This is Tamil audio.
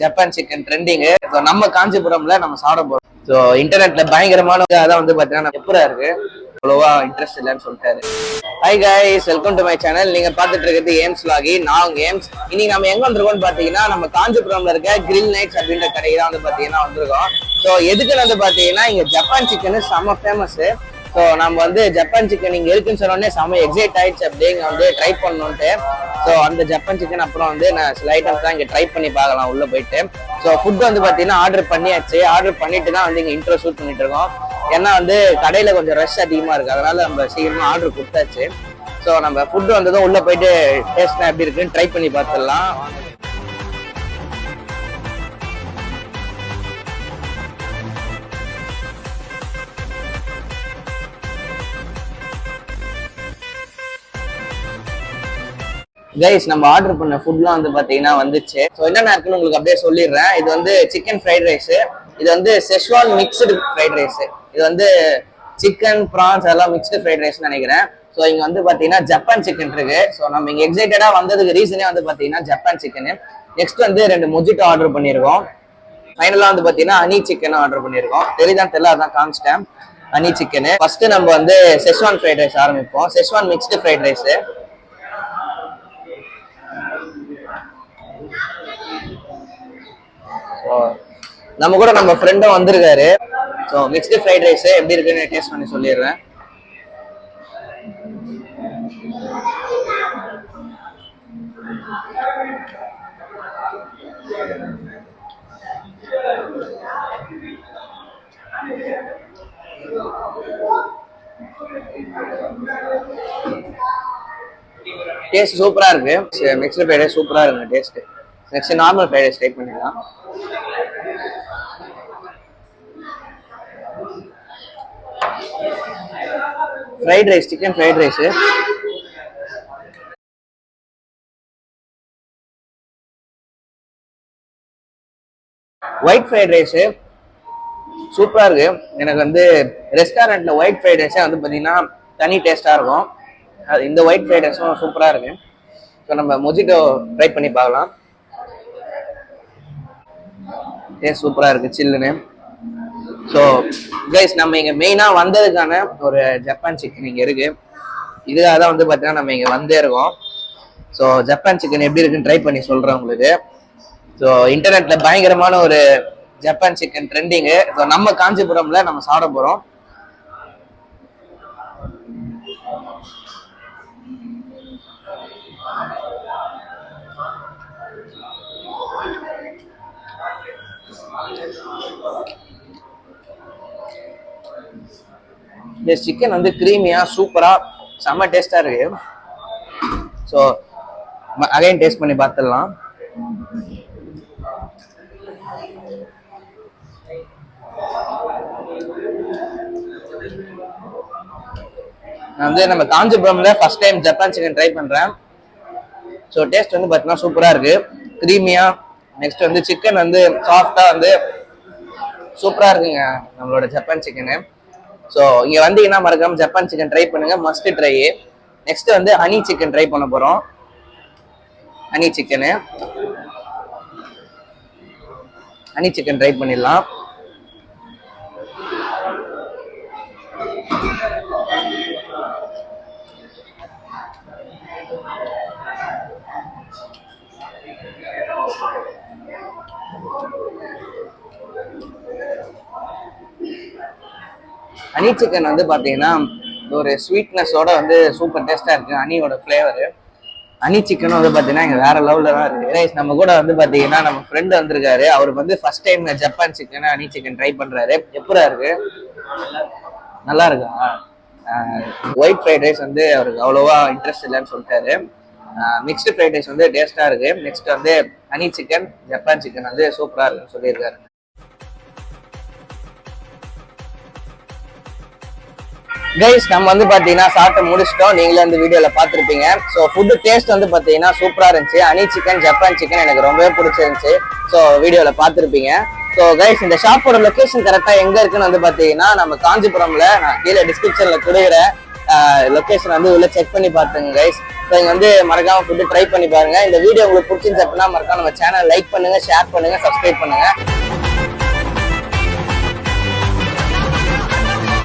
Japan chicken trending. ஸோ நம்ம காஞ்சிபுரம்ல நம்ம சாப்பிட போறோம். ஸோ இன்டர்நெட்ல பயங்கரமான அதான் வந்து பாத்தீங்கன்னா எப்படா இருக்கு அவ்வளோவா இன்ட்ரெஸ்ட் இல்லைன்னு சொல்லிட்டாரு. Hi guys, welcome to my channel. நீங்க பாத்துட்டு இருக்கிறது ஏம்ஸ் லாகி. நான் ஏம்ஸ். இன்னைக்கு நம்ம எங்க வந்திருக்கோம்னு பாத்தீங்கன்னா நம்ம காஞ்சிபுரம்ல இருக்க கிரில் நைட்ஸ் அப்படின்ற கடைக்கு தான் வந்து பாத்தீங்கன்னா வந்திருக்கோம். ஸோ எதுக்குன்னு வந்து பாத்தீங்கன்னா இங்க ஜப்பான் சிக்கன் செம்ம ஃபேமஸ். ஸோ நம்ம வந்து ஜப்பான் சிக்கன் இங்க இருக்குன்னு சொன்னோடனே செம்ம எக்ஸைட் ஆயிடுச்சு அப்படி இங்க வந்து ட்ரை பண்ணணும்ட்டு. ஸோ அந்த ஜப்பான் சிக்கன் அப்புறம் வந்து நான் சில ஐட்டம்ஸ் தான் இங்க ட்ரை பண்ணி பார்க்கலாம் உள்ள போயிட்டு. ஸோ ஃபுட் வந்து பாத்தீங்கன்னா ஆர்டர் பண்ணியாச்சு. ஆர்டர் பண்ணிட்டு தான் வந்து இங்க இன்ட்ரோ ஷூட் பண்ணிட்டு இருக்கோம். ஏன்னா வந்து கடையில கொஞ்சம் ரஷ் அதிகமா இருக்கு, அதனால நம்ம சீக்கிரமா ஆர்டர் கொடுத்தாச்சு. ஸோ நம்ம ஃபுட் வந்ததும் உள்ள போயிட்டு டேஸ்ட்னா எப்படி இருக்குன்னு ட்ரை பண்ணி பார்த்துடலாம். கைஸ், நம்ம ஆர்டர் பண்ண ஃபுட்லாம் வந்து பாத்தீங்கன்னா வந்துச்சு. ஸோ என்னென்ன இருக்குன்னு உங்களுக்கு அப்படியே சொல்லிடுறேன். இது வந்து சிக்கன் ஃப்ரைட் ரைஸ், இது வந்து செஷ்வான் மிக்ஸ்டு ஃப்ரைட் ரைஸ், இது வந்து சிக்கன் ப்ரான்ஸ் எல்லாம் மிக்ஸ்டு ஃப்ரைட் ரைஸ்னு நினைக்கிறேன். ஸோ இங்க வந்து பாத்தீங்கன்னா ஜப்பான் சிக்கன் இருக்கு. ஸோ நம்ம இங்க எக்ஸைட்டடா வந்ததுக்கு ரீசனே வந்து பாத்தீங்கன்னா ஜப்பான் சிக்கன். நெக்ஸ்ட் வந்து 2 மொஜிட்டோ ஆர்டர் பண்ணியிருக்கோம். ஃபைனலா வந்து பாத்தீங்கன்னா ஹனி சிக்கன் ஆர்டர் பண்ணியிருக்கோம். தெரியுதான் தெரியல, அதான் காமிச்சிட்டேன். Honey chicken. ஃபர்ஸ்ட் நம்ம வந்து செஷ்வான் ஃப்ரைட் ரைஸ் ஆரம்பிப்போம். Schezwan mixed fried rice. நம்ம கூட நம்ம ஃப்ரெண்டும் வந்திருக்காரு. ஸோ மிக்ஸ்டு ஃப்ரைட் ரைஸ் எப்படி இருக்குன்னு டேஸ்ட் பண்ணி சொல்லிடுறேன். டேஸ்ட் சூப்பரா இருக்கு. மிக்ஸ்டு ஃப்ரைட் ரைஸ் சூப்பரா இருக்கு taste. Next normal fried rice try பண்ணிடலாம். Fried rice, chicken fried rice. White fried rice சூப்பரா இருக்கு. எனக்கு வந்து ரெஸ்டாரண்ட்ல ஒயிட் ஃப்ரைட் ரைஸே வந்து பாத்தீங்கன்னா தனி டேஸ்டா இருக்கும். அது இந்த ஒயிட் ஃப்ரைட் ரைஸும் சூப்பரா இருக்கு. ஸோ நம்ம மொஜிட்டோ ட்ரை பண்ணி பார்க்கலாம். டேஸ்ட் சூப்பரா இருக்கு, சில்லுன்னு. ஸோ கைஸ், நம்ம இங்க மெயினா வந்ததுக்கான ஒரு ஜப்பான் சிக்கன் இங்க இருக்கு. இதுக்காக தான் வந்து பாத்தீங்கன்னா நம்ம இங்க வந்தே இருக்கோம். ஸோ ஜப்பான் சிக்கன் எப்படி இருக்குன்னு ட்ரை பண்ணி சொல்றேன் உங்களுக்கு. ஸோ இன்டர்நெட்ல பயங்கரமான ஒரு ஜப்பான் சிக்கன் ட்ரெண்டிங். ஸோ நம்ம காஞ்சிபுரம்ல நம்ம சாப்பிட போறோம். இந்த சிக்கன் வந்து கிரீமியா சூப்பரா செம்ம டேஸ்டா இருக்கு. ஸோ அகைன் டேஸ்ட் பண்ணி பார்த்துடலாம். நான் வந்து நம்ம காஞ்சிபுரம்ல first time Japan chicken try பண்றேன். ஸோ டேஸ்ட் வந்து பார்த்தீங்கன்னா சூப்பரா இருக்கு, கிரீமியா. நெக்ஸ்ட் வந்து சிக்கன் வந்து சாஃப்டா வந்து சூப்பரா இருக்குங்க நம்மளோட ஜப்பான் சிக்கனு. ஸோ இங்க வந்தீங்கன்னா மறக்காம ஜப்பான் சிக்கன் ட்ரை பண்ணுங்க, மஸ்ட் ட்ரை. நெக்ஸ்ட் வந்து ஹனி சிக்கன் ட்ரை பண்ண போறோம். ஹனி சிக்கன் ட்ரை பண்ணிடலாம். ஹனி சிக்கன் வந்து பாத்தீங்கன்னா ஒரு ஸ்வீட்னஸோட வந்து சூப்பர் டேஸ்டா இருக்கு. ஹனியோட ஃபிளேவர். ஹனி சிக்கனும் வந்து பாத்தீங்கன்னா இங்க வேற லெவல்ல தான் இருக்கு. நம்ம கூட வந்து பாத்தீங்கன்னா நம்ம ஃப்ரெண்ட் வந்திருக்காரு. அவருக்கு வந்து first time Japan chicken honey chicken try பண்றாரு. எப்படா இருக்கு? நல்லா இருக்கா? ஒயிட் ஃப்ரைட் ரைஸ் வந்து அவருக்கு அவ்வளோவா இன்ட்ரெஸ்ட் இல்லைன்னு சொல்லிட்டாரு. மிக்ஸ்டு ஃப்ரைட் ரைஸ் வந்து டேஸ்டா இருக்கு. நெக்ஸ்ட் வந்து ஹனி சிக்கன், ஜப்பான் சிக்கன் வந்து சூப்பரா இருக்குன்னு சொல்லியிருக்காரு. கைஸ், நம்ம வந்து பாத்தீங்கன்னா சாப்பிட்டு முடிச்சிட்டோம். நீங்களே அந்த வீடியோல பாத்துருப்பீங்க. ஸோ ஃபுட் டேஸ்ட் வந்து பாத்தீங்கன்னா சூப்பரா இருந்துச்சு. ஹனி சிக்கன், ஜப்பான் சிக்கன் எனக்கு ரொம்பவே பிடிச்சிருந்துச்சு. ஸோ வீடியோல பாத்துருப்பீங்க. ஸோ கைஸ், இந்த ஷாப்போட லொகேஷன் கரெக்டா எங்க இருக்குன்னு வந்து பாத்தீங்கன்னா நம்ம காஞ்சிபுரம்ல நான் கீழே டிஸ்கிரிப்ஷன்ல கொடுக்குற லொகேஷன் வந்து உள்ள செக் பண்ணி பாத்துங்க கைஸ். ஸோ இங்க வந்து மறக்காம ஃபுட்டு ட்ரை பண்ணி பாருங்க. இந்த வீடியோ உங்களுக்கு பிடிச்சிருந்துச்சு அப்படின்னா மறக்காம நம்ம சேனல் லைக் பண்ணுங்க, ஷேர் பண்ணுங்க, சப்ஸ்கிரைப் பண்ணுங்க.